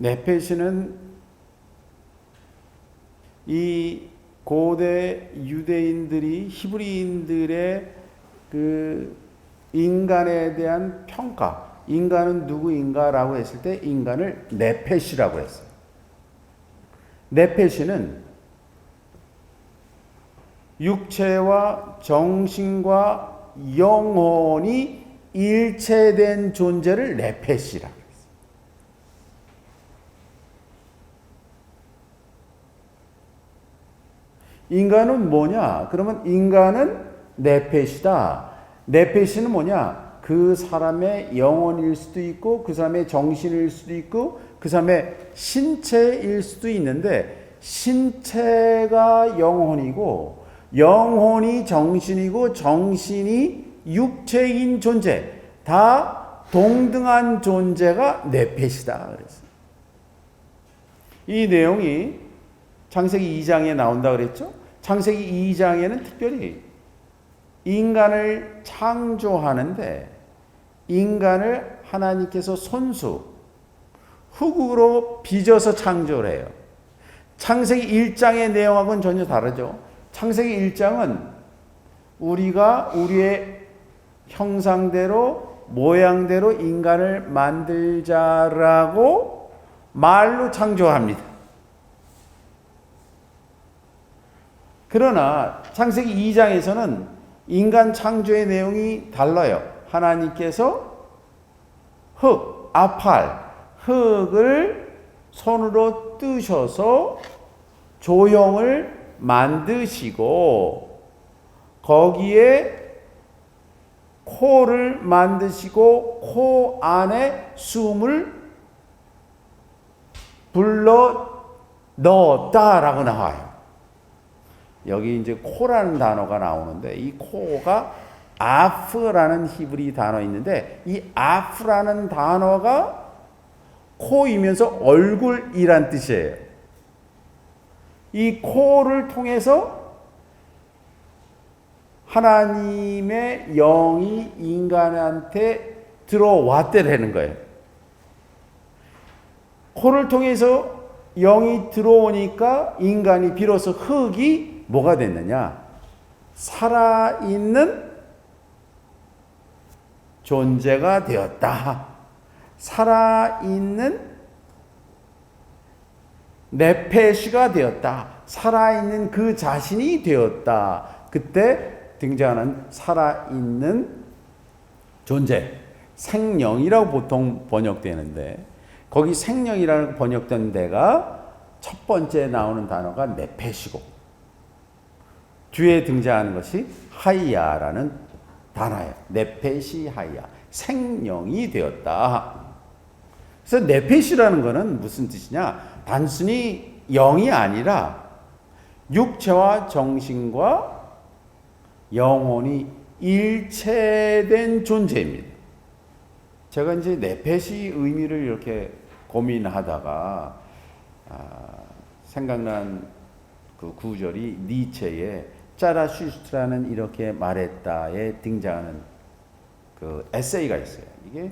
네페시는 이 고대 유대인들이 히브리인들의 그 인간에 대한 평가, 인간은 누구인가라고 했을 때 인간을 네페시라고 했어요. 네페시는 육체와 정신과 영혼이 일체된 존재를 네페시라고 했어요. 인간은 뭐냐? 그러면 인간은 네페시다. 네페시는 뭐냐? 그 사람의 영혼일 수도 있고 그 사람의 정신일 수도 있고 그 사람의 신체일 수도 있는데 신체가 영혼이고 영혼이 정신이고 정신이 육체인 존재 다 동등한 존재가 네페시다 그랬어요. 이 내용이 창세기 2장에 나온다 그랬죠? 창세기 2장에는 특별히 인간을 창조하는데 인간을 하나님께서 손수 흙으로 빚어서 창조를 해요. 창세기 1장의 내용하고는 전혀 다르죠. 창세기 1장은 우리가 우리의 형상대로 모양대로 인간을 만들자라고 말로 창조합니다. 그러나 창세기 2장에서는 인간 창조의 내용이 달라요. 하나님께서 흙을 손으로 뜨셔서 조형을 만드시고 거기에 코를 만드시고 코 안에 숨을 불러 넣었다라고 나와요. 여기 이제 코라는 단어가 나오는데 이 코가 아프라는 히브리 단어 있는데 이 아프라는 단어가 코이면서 얼굴이란 뜻이에요. 이 코를 통해서 하나님의 영이 인간한테 들어왔대라는 거예요. 코를 통해서 영이 들어오니까 인간이 비로소 흙이 뭐가 됐느냐? 살아있는 존재가 되었다. 살아있는 네페시가 되었다. 살아있는 그 자신이 되었다. 그때 등장하는 살아있는 존재, 생명이라고 보통 번역되는데 거기 생명이라고 번역된 데가 첫 번째 나오는 단어가 네페시고 뒤에 등장하는 것이 하이야라는 단어예요. 네페시 하이야. 생명이 되었다. 그래서 네페시라는 것은 무슨 뜻이냐? 단순히 영이 아니라 육체와 정신과 영혼이 일체된 존재입니다. 제가 이제 네페시 의미를 이렇게 고민하다가 생각난 그 구절이 니체의 짜라슈스트라는 이렇게 말했다에 등장하는 그 에세이가 있어요. 이게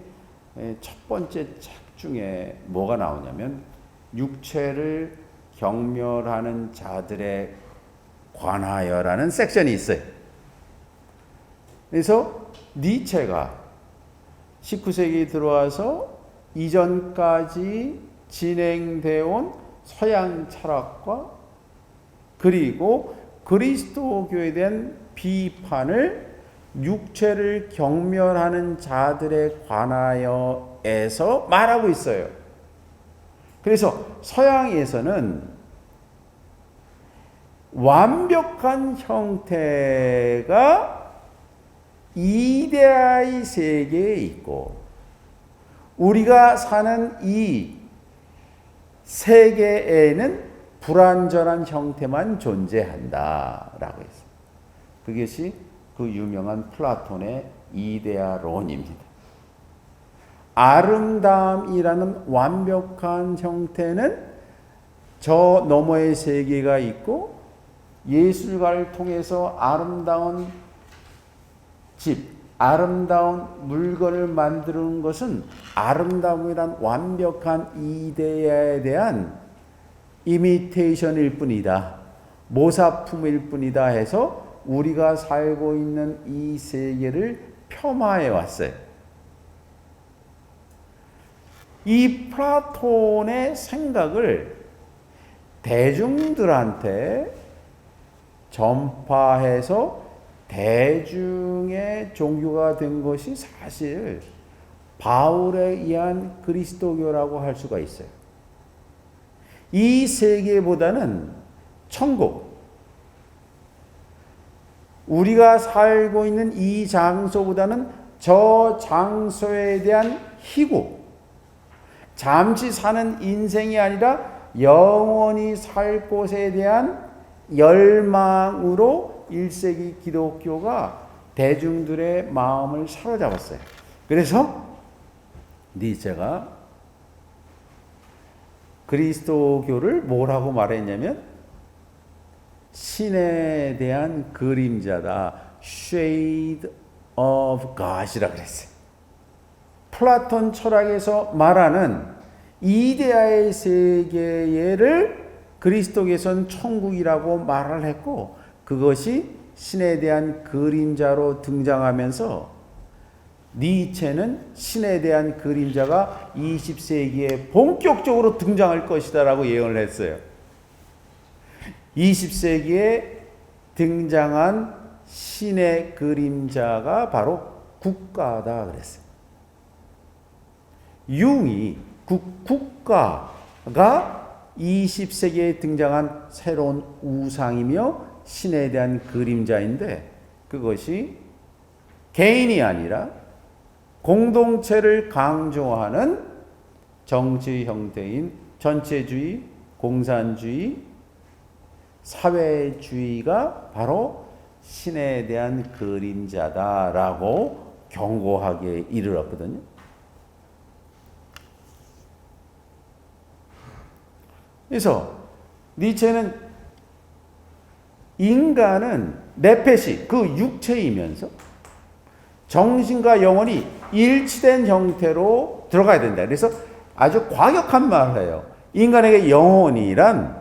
첫 번째 책 중에 뭐가 나오냐면 육체를 경멸하는 자들에 관하여라는 섹션이 있어요. 그래서 니체가 19세기에 들어와서 이전까지 진행되어 온 서양 철학과 그리고 그리스도교에 대한 비판을 육체를 경멸하는 자들에 관하여에서 말하고 있어요. 그래서 서양에서는 완벽한 형태가 이데아의 세계에 있고 우리가 사는 이 세계에는 불완전한 형태만 존재한다라고 했어요. 그것이 그 유명한 플라톤의 이데아론입니다. 아름다움이라는 완벽한 형태는 저 너머의 세계가 있고 예술가를 통해서 아름다운 집, 아름다운 물건을 만드는 것은 아름다움이란 완벽한 이데아에 대한 이미테이션일 뿐이다. 모사품일 뿐이다 해서 우리가 살고 있는 이 세계를 폄하해 왔어요. 이 플라톤의 생각을 대중들한테 전파해서 대중의 종교가 된 것이 사실 바울에 의한 그리스도교라고 할 수가 있어요. 이 세계보다는 천국, 우리가 살고 있는 이 장소보다는 저 장소에 대한 희고, 잠시 사는 인생이 아니라 영원히 살 곳에 대한 열망으로 1세기 기독교가 대중들의 마음을 사로잡았어요. 그래서 니체가 그리스도교를 뭐라고 말했냐면 신에 대한 그림자다. Shade of God이라고 그랬어요. 플라톤 철학에서 말하는 이데아의 세계를 그리스도께서는 천국이라고 말을 했고, 그것이 신에 대한 그림자로 등장하면서 니체는 신에 대한 그림자가 20세기에 본격적으로 등장할 것이다 라고 예언을 했어요. 20세기에 등장한 신의 그림자가 바로 국가다 그랬어요. 융이 국가가 20세기에 등장한 새로운 우상이며 신에 대한 그림자인데, 그것이 개인이 아니라 공동체를 강조하는 정치 형태인 전체주의, 공산주의, 사회주의가 바로 신에 대한 그림자다라고 경고하게 이르렀거든요. 그래서 니체는 인간은 네페시, 그 육체이면서 정신과 영혼이 일치된 형태로 들어가야 된다. 그래서 아주 과격한 말을 해요. 인간에게 영혼이란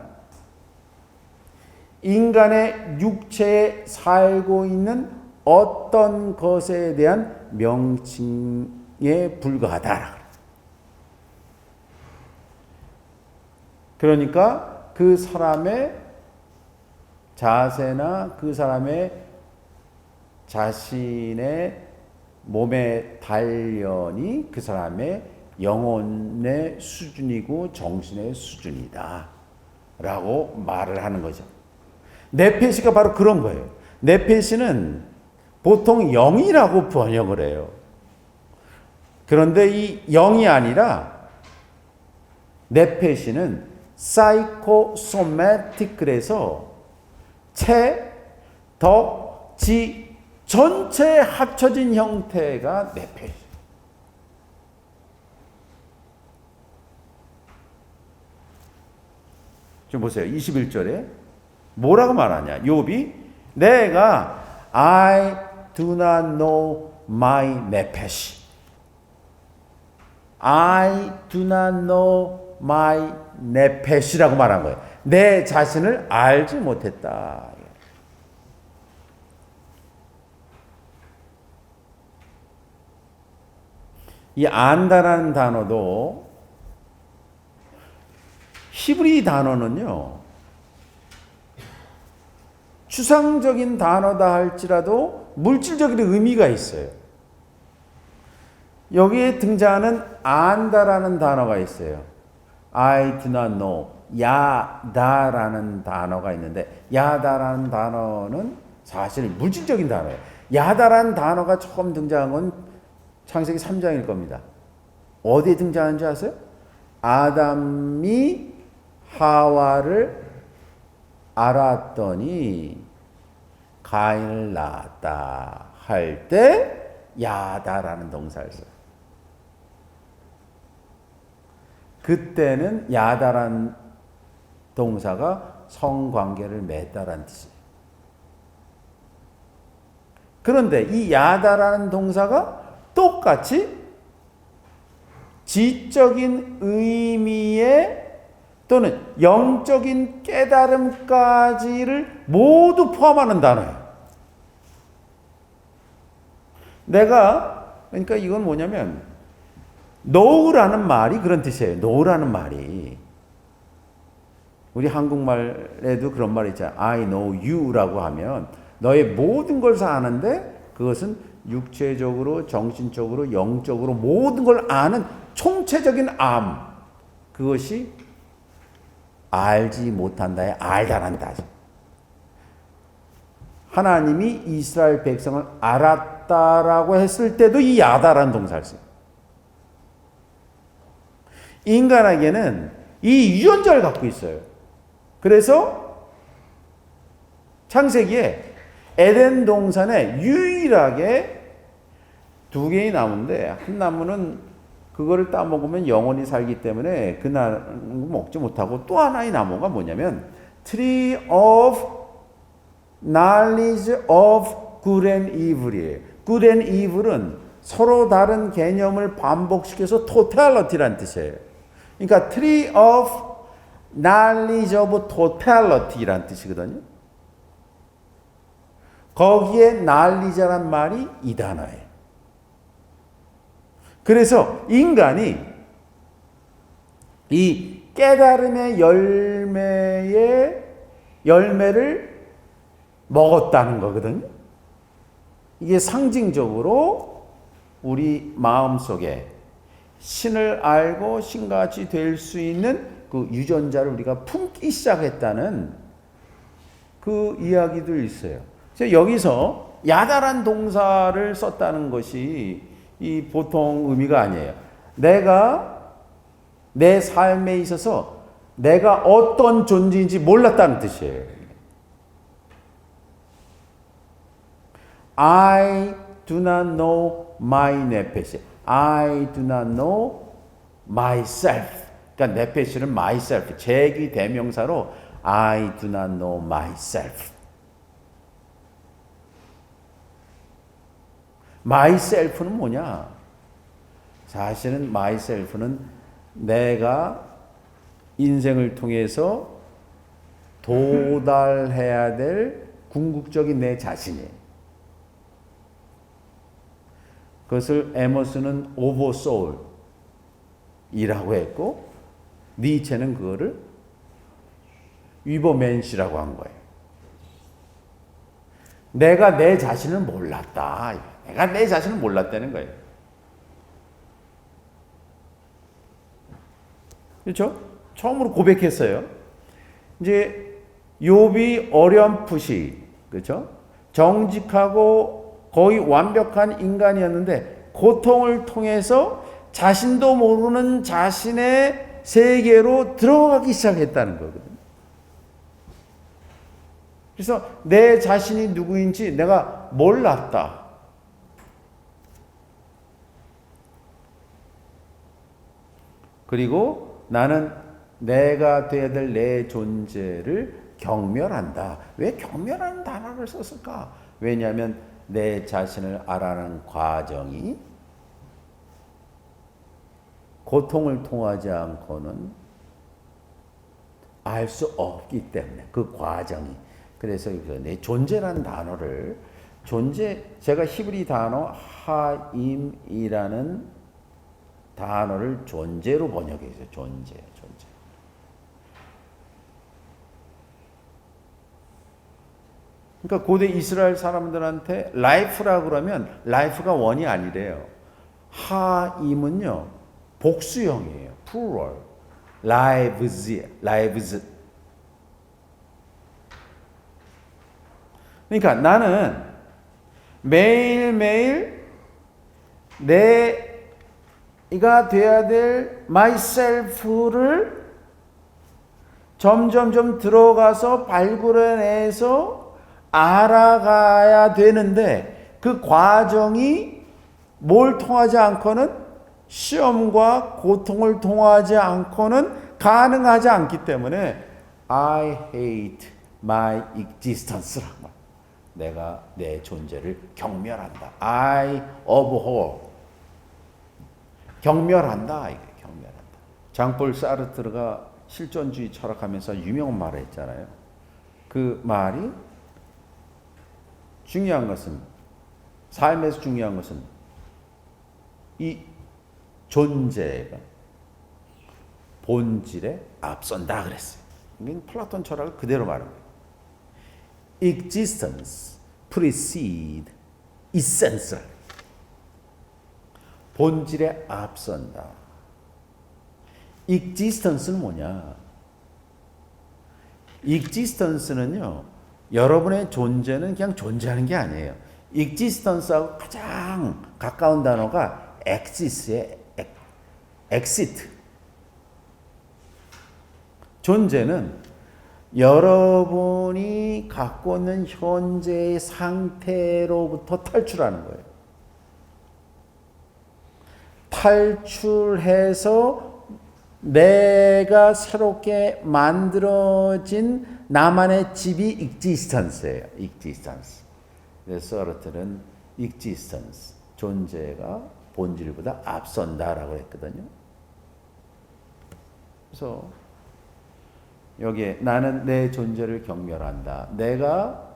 인간의 육체에 살고 있는 어떤 것에 대한 명칭에 불과하다. 그러니까 그 사람의 자세나 그 사람의 자신의 몸의 단련이 그 사람의 영혼의 수준이고 정신의 수준이다 라고 말을 하는 거죠. 네페시가 바로 그런 거예요. 네페시는 보통 영이라고 번역을 해요. 그런데 이 영이 아니라 네페시는 사이코소매틱, 그래서 체, 덕, 지 전체 합쳐진 형태가 네페시. 좀 보세요. 21절에 뭐라고 말하냐? 욥이 내가 I do not know my nephesh. I do not know my nephesh라고 말한 거예요. 내 자신을 알지 못했다. 이 안다라는 단어도 히브리 단어는요, 추상적인 단어다 할지라도 물질적인 의미가 있어요. 여기에 등장하는 안다라는 단어가 있어요. I do not know. 야다라는 단어가 있는데, 야다라는 단어는 사실 물질적인 단어예요. 야다라는 단어가 처음 등장한 건 창세기 3장일 겁니다. 어디에 등장하는지 아세요? 아담이 하와를 알았더니 가인을 낳았다 할 때 야다라는 동사를 써요. 그때는 야다라는 동사가 성관계를 맺다라는 뜻이에요. 그런데 이 야다라는 동사가 똑같이 지적인 의미의 또는 영적인 깨달음까지를 모두 포함하는 단어예요. 그러니까 이건 뭐냐면 know라는 말이 그런 뜻이에요. know라는 말이 우리 한국말에도 그런 말이 있잖아요. I know you라고 하면 너의 모든 걸 다 아는데 그것은 육체적으로, 정신적으로, 영적으로 모든 걸 아는 총체적인 암. 그것이 알지 못한다의 알다란다. 하나님이 이스라엘 백성을 알았다라고 했을 때도 이 야다라는 동사를 써요. 인간에게는 이 유전자를 갖고 있어요. 그래서 창세기에 에덴 동산에 유일하게 두 개의 나무인데 한 나무는 그거를 따먹으면 영원히 살기 때문에 그 나무 먹지 못하고 또 하나의 나무가 뭐냐면 Tree of Knowledge of Good and Evil이에요. Good and Evil은 서로 다른 개념을 반복시켜서 totality라는 뜻이에요. 그러니까 Tree of Knowledge of Totality라는 뜻이거든요. 거기에 knowledge란 말이 이 단어예요. 그래서 인간이 이 깨달음의 열매를 먹었다는 거거든요. 이게 상징적으로 우리 마음속에 신을 알고 신같이 될 수 있는 그 유전자를 우리가 품기 시작했다는 그 이야기도 있어요. 그래서 여기서 야다란 동사를 썼다는 것이 이 보통 의미가 아니에요. 내가 내 삶에 있어서 내가 어떤 존재인지 몰랐다는 뜻이에요. I do not know my nephesh. I do not know myself. 그러니까 nephesh는 myself. 제기 대명사로 I do not know myself. myself는 뭐냐? 사실은 myself는 내가 인생을 통해서 도달해야 될 궁극적인 내 자신이에요. 그것을 에머스는 오버소울이라고 했고 니체는 그거를 위버맨시라고 한 거예요. 내가 내 자신을 몰랐다. 내가 내 자신을 몰랐다는 거예요. 그렇죠? 처음으로 고백했어요. 이제 욥이 어렴풋이, 그렇죠? 정직하고 거의 완벽한 인간이었는데 고통을 통해서 자신도 모르는 자신의 세계로 들어가기 시작했다는 거거든요. 그래서 내 자신이 누구인지 내가 몰랐다. 그리고 나는 내가 되어야 될 내 존재를 경멸한다. 왜 경멸하는 단어를 썼을까? 왜냐하면 내 자신을 알아가는 과정이 고통을 통하지 않고는 알 수 없기 때문에 그 과정이. 그래서 내 존재라는 단어를 제가 히브리 단어 하임이라는 단어를 존재로 번역했어요. 존재. 그러니까 고대 이스라엘 사람들한테 라이프라고 그러면 라이프가 원이 아니래요. 하임은요 복수형이에요. plural. lives. 그러니까 나는 매일매일 내가 돼야 될 myself를 점점점 들어가서 발굴해내서 알아가야 되는데 그 과정이 뭘 통하지 않고는 시험과 고통을 통하지 않고는 가능하지 않기 때문에 I hate my existence라고. 내가 내 존재를 경멸한다. I abhor. 경멸한다. 이게 경멸한다. 장폴 사르트르가 실존주의 철학하면서 유명한 말을 했잖아요. 그 말이 중요한 것은, 삶에서 중요한 것은 이 존재가 본질에 앞선다 그랬어요. 이건 플라톤 철학을 그대로 말합니다. Existence precedes essence. 본질에 앞선다. existence는 뭐냐? existence는요, 여러분의 존재는 그냥 존재하는 게 아니에요. existence하고 가장 가까운 단어가 exist의 exit. 존재는 여러분이 갖고 있는 현재의 상태로부터 탈출하는 거예요. 탈출해서 내가 새롭게 만들어진 나만의 집이 existence예요. existence. 그래서 서르트는 existence, 존재가 본질보다 앞선다라고 했거든요. 그래서 여기에 나는 내 존재를 경멸한다. 내가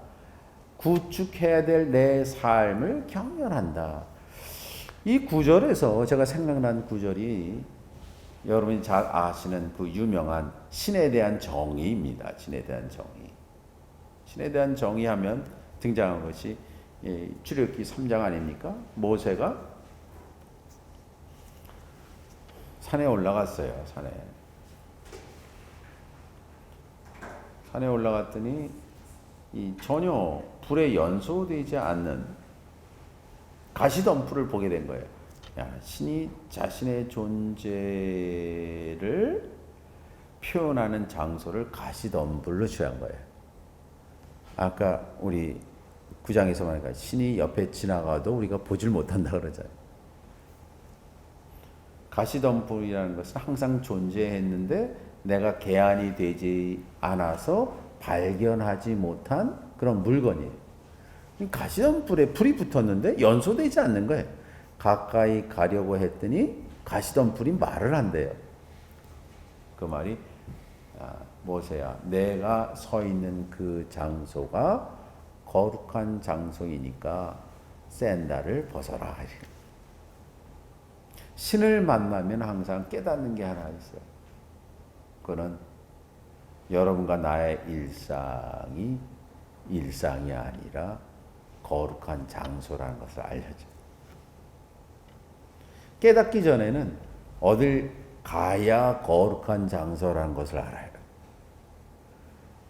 구축해야 될 내 삶을 경멸한다. 이 구절에서 제가 생각난 구절이 여러분이 잘 아시는 그 유명한 신에 대한 정의입니다. 신에 대한 정의. 신에 대한 정의하면 등장한 것이 출애굽기 3장 아닙니까? 모세가 산에 올라갔어요. 산에 올라갔더니 이 전혀 불에 연소되지 않는 가시덤불을 보게 된 거예요. 신이 자신의 존재를 표현하는 장소를 가시덤불로 취한 거예요. 아까 우리 9장에서 말하니까 신이 옆에 지나가도 우리가 보질 못한다 그러잖아요. 가시덤불이라는 것은 항상 존재했는데 내가 개안이 되지 않아서 발견하지 못한 그런 물건이에요. 가시덤불에 불이 붙었는데 연소되지 않는 거예요. 가까이 가려고 했더니 가시덤불이 말을 한대요. 그 말이 모세야, 내가 서 있는 그 장소가 거룩한 장소이니까 샌들을 벗어라. 신을 만나면 항상 깨닫는 게 하나 있어요. 그거는 여러분과 나의 일상이 아니라 거룩한 장소라는 것을 알려줘요. 깨닫기 전에는 어딜 가야 거룩한 장소라는 것을 알아요.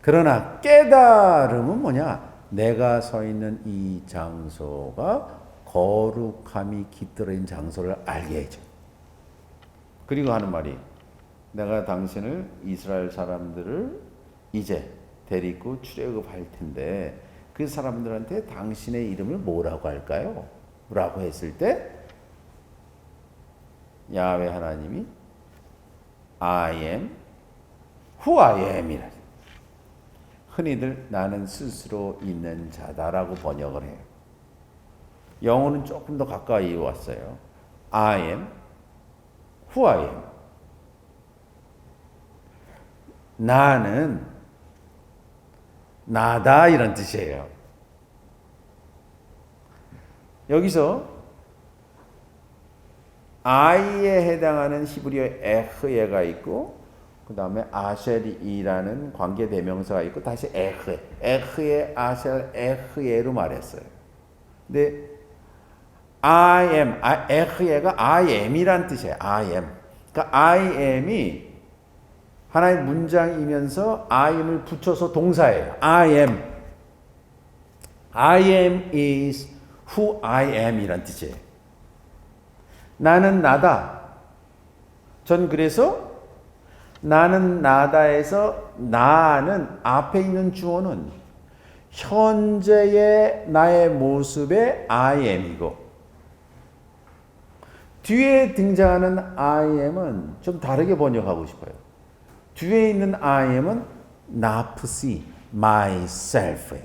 그러나 깨달음은 뭐냐? 내가 서 있는 이 장소가 거룩함이 깃들어진 장소를 알게 해줘. 그리고 하는 말이, 내가 당신을, 이스라엘 사람들을 이제 데리고 출애굽할 텐데 그 사람들한테 당신의 이름을 뭐라고 할까요? 라고 했을 때 야훼 하나님이 I am who I am 이라. 흔히들 나는 스스로 있는 자다라고 번역을 해요. 영어는 조금 더 가까이 왔어요. I am who I am. 나는 나다 이런 뜻이에요. 여기서 I에 해당하는 히브리어 에흐에가 있고 그 다음에 아셀이라는 관계대명사가 있고 다시 에흐에 아셀 에흐에로 말했어요. 근데 I am, 에흐에가 I am이란 뜻이에요. I am. 그러니까 I am이 하나의 문장이면서 I am을 붙여서 동사예요. I am. I am is who I am 이란 뜻이에요. 나는 나다. 전 그래서 나는 나다에서 나는 앞에 있는 주어는 현재의 나의 모습의 I am이고 뒤에 등장하는 I am은 좀 다르게 번역하고 싶어요. 뒤에 있는 I am은 나프시, myself예요.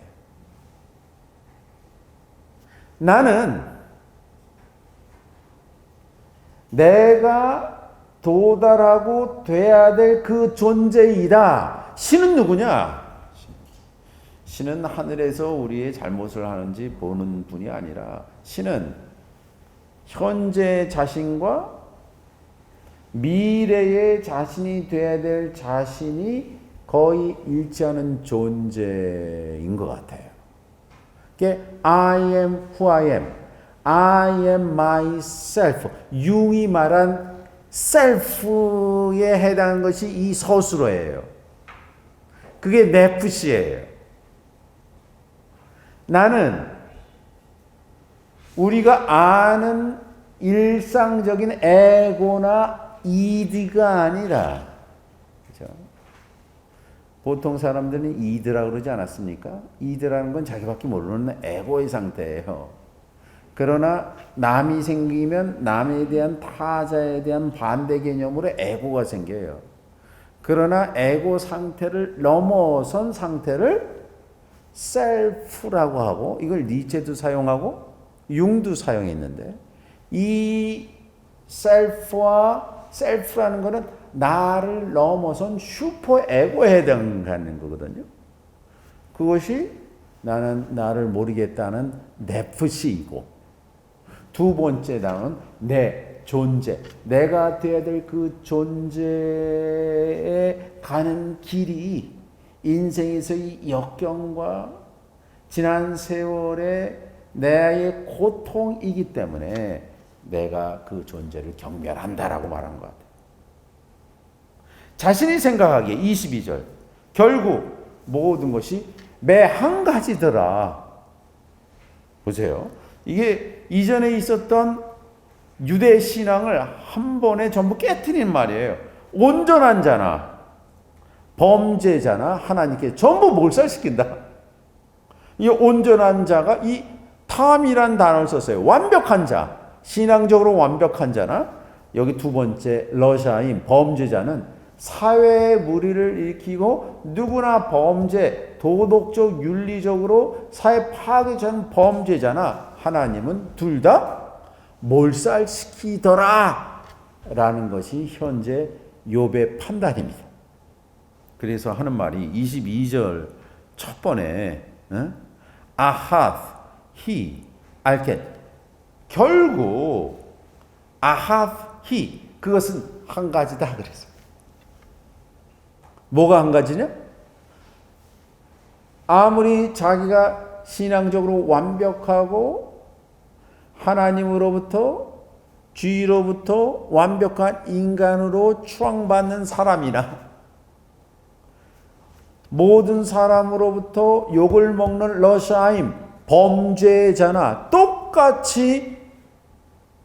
나는 내가 도달하고 돼야 될 그 존재이다. 신은 누구냐? 신은 하늘에서 우리의 잘못을 하는지 보는 분이 아니라 신은 현재 자신과 미래의 자신이 돼야 될 자신이 거의 일치하는 존재인 것 같아요. 그게 I am who I am. I am myself. 융이 말한 self에 해당하는 것이 이 서술어예요. 그게 네프시예요. 나는 우리가 아는 일상적인 에고나 이드가 아니라, 그렇죠? 보통 사람들은 이드라고 그러지 않았습니까? 이드라는 건 자기밖에 모르는 에고의 상태예요. 그러나 남이 생기면 남에 대한 타자에 대한 반대 개념으로 에고가 생겨요. 그러나 에고 상태를 넘어선 상태를 셀프라고 하고, 이걸 니체도 사용하고 융도 사용했는데, 이 셀프라는 것은 나를 넘어선 슈퍼 에고에 해당하는 거거든요. 그것이 나는 나를 모르겠다는 네프시이고, 두 번째 단어는 내 존재, 내가 되어야 될 그 존재에 가는 길이 인생에서의 역경과 지난 세월의 나의 고통이기 때문에 내가 그 존재를 경멸한다라고 말하는 것 같아요. 자신이 생각하기에 22절 결국 모든 것이 매 한 가지더라. 보세요. 이게 이전에 있었던 유대 신앙을 한 번에 전부 깨트린 말이에요. 온전한 자나 범죄자나 하나님께 전부 몰살시킨다. 이 온전한 자가 이 탐이란 단어를 썼어요. 완벽한 자, 신앙적으로 완벽한 자나, 여기 두 번째 러샤임 범죄자는 사회의 무리를 일으키고 누구나 범죄, 도덕적, 윤리적으로 사회 파괴 전 범죄자나 하나님은 둘 다 몰살시키더라 라는 것이 현재 욥의 판단입니다. 그래서 하는 말이 22절 첫 번에 아하th, he, 알켓, 결국 아하th, he, 그것은 한 가지다 그랬어요. 뭐가 한 가지냐? 아무리 자기가 신앙적으로 완벽하고 하나님으로부터 주의로부터 완벽한 인간으로 추앙받는 사람이나 모든 사람으로부터 욕을 먹는 러샤임 범죄자나 똑같이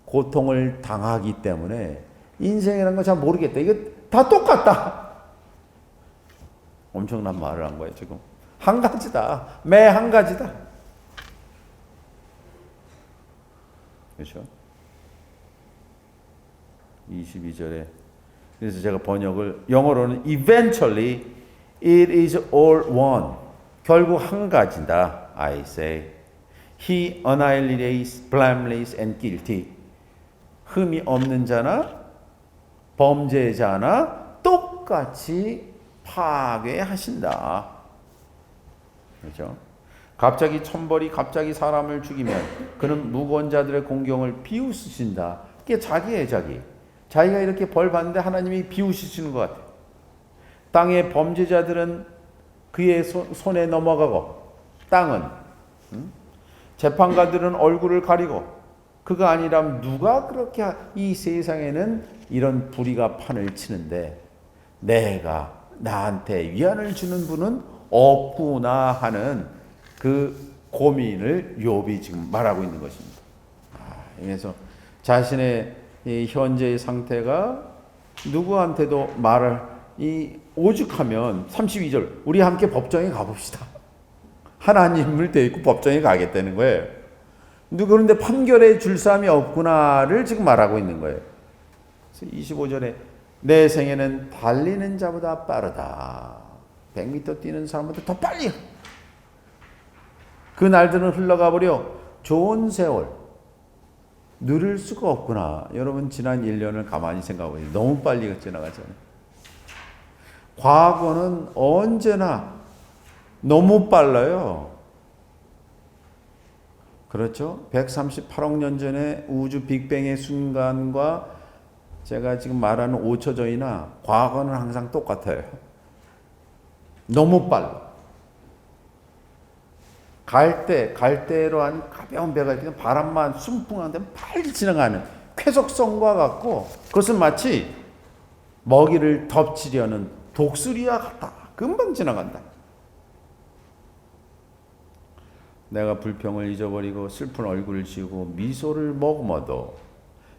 고통을 당하기 때문에 인생이라는 거 잘 모르겠다. 이거 다 똑같다. 엄청난 말을 한 거예요, 지금. 한 가지다. 매 한 가지다. 그렇죠? 22절에 그래서 제가 번역을 영어로는 eventually it is all one. 결국 한 가지다. I say. He annihilates blameless and guilty. 흠이 없는 자나 범죄자나 똑같이 파괴하신다. 그렇죠? 갑자기 천벌이 갑자기 사람을 죽이면 그는 무고한 자들의 공경을 비웃으신다. 그게 자기예요, 자기. 자기가 이렇게 벌 받는데 하나님이 비웃으시는 것 같아요. 땅의 범죄자들은 그의 손에 넘어가고 땅은 재판관들은 얼굴을 가리고 그가 아니라면 누가 그렇게 이 세상에는 이런 불의가 판을 치는데 내가 나한테 위안을 주는 분은 없구나 하는 그 고민을 욥이 지금 말하고 있는 것입니다. 그래서 자신의 이 현재의 상태가 누구한테도 말을 오죽하면 32절 우리 함께 법정에 가봅시다. 하나님을 데리고 법정에 가겠다는 거예요. 그런데 판결에 줄 사람이 없구나를 지금 말하고 있는 거예요. 그래서 25절에 내 생애는 달리는 자보다 빠르다. 100m 뛰는 사람보다 더 빨리. 그 날들은 흘러가 버려 좋은 세월 누릴 수가 없구나. 여러분 지난 1년을 가만히 생각해보세요. 너무 빨리 지나가잖아요. 과거는 언제나 너무 빨라요. 그렇죠? 138억 년 전에 우주 빅뱅의 순간과 제가 지금 말하는 5초 전이나 과거는 항상 똑같아요. 너무 빨라. 갈대로 한 가벼운 배가 그냥 바람만 순풍하는데 빨리 지나가는 쾌속성과 같고, 그것은 마치 먹이를 덮치려는 독수리와 같다. 금방 지나간다. 내가 불평을 잊어버리고 슬픈 얼굴을 지우고 미소를 머금어도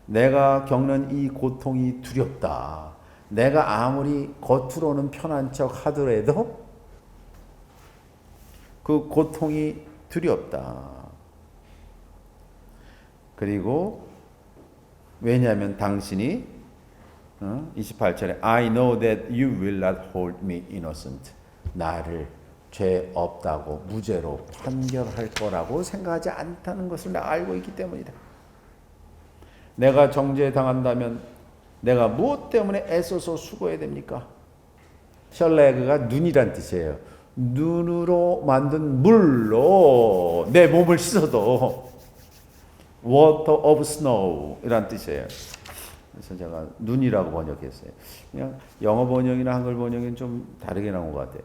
내가 겪는 이 고통이 두렵다. 내가 아무리 겉으로는 편한 척 하더라도 그 고통이 두렵다. 그리고 왜냐하면 당신이 28절에 I know that you will not hold me innocent. 나를 죄 없다고 무죄로 판결할 거라고 생각하지 않다는 것을 내가 알고 있기 때문이다. 내가 정죄당한다면 내가 무엇 때문에 애써서 수고해야 됩니까? 셜레그가 눈이란 뜻이에요. 눈으로 만든 물로 내 몸을 씻어도 water of snow 이란 뜻이에요. 그래서 제가 눈이라고 번역했어요. 그냥 영어 번역이나 한글 번역은 좀 다르게 나온 것 같아요.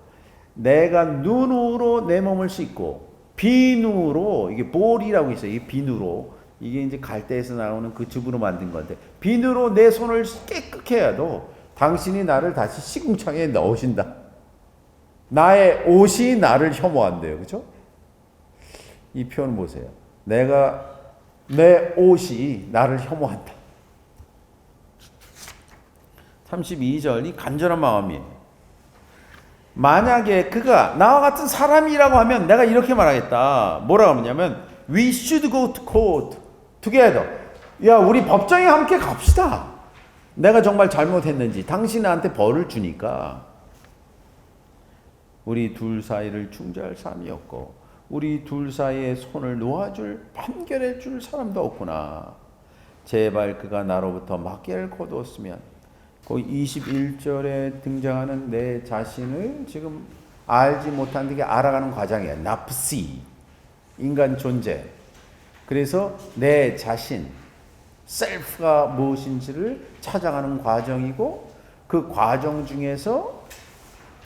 내가 눈으로 내 몸을 씻고 비누로, 이게 볼이라고 있어요. 이게 비누로, 이게 이제 갈대에서 나오는 그 즙으로 만든 건데, 비누로 내 손을 깨끗게 해도 당신이 나를 다시 시궁창에 넣으신다. 나의 옷이 나를 혐오한대요. 그렇죠? 이 표현 보세요. 내 옷이 나를 혐오한다. 32절이 간절한 마음이에요. 만약에 그가 나와 같은 사람이라고 하면 내가 이렇게 말하겠다. 뭐라고 하냐면 We should go to court together. 야, 우리 법정에 함께 갑시다. 내가 정말 잘못했는지 당신이 나한테 벌을 주니까. 우리 둘 사이를 중재할 사람이 없고 우리 둘 사이에 손을 놓아줄, 판결해 줄 사람도 없구나. 제발 그가 나로부터 막개를 거두었으면. 거기 21절에 등장하는 내 자신을 지금 알지 못한 게 알아가는 과정이에요. 나프시, 인간 존재. 그래서 내 자신, 셀프가 무엇인지를 찾아가는 과정이고, 그 과정 중에서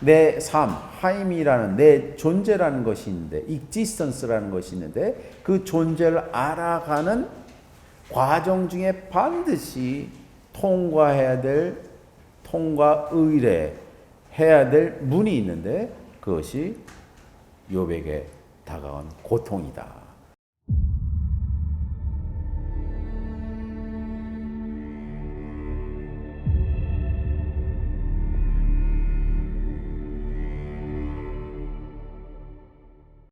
내 삶, 하임이라는 내 존재라는 것이 있는데, existence라는 것이 있는데, 그 존재를 알아가는 과정 중에 반드시 통과 의례해야 될 문이 있는데, 그것이 욥에게 다가온 고통이다.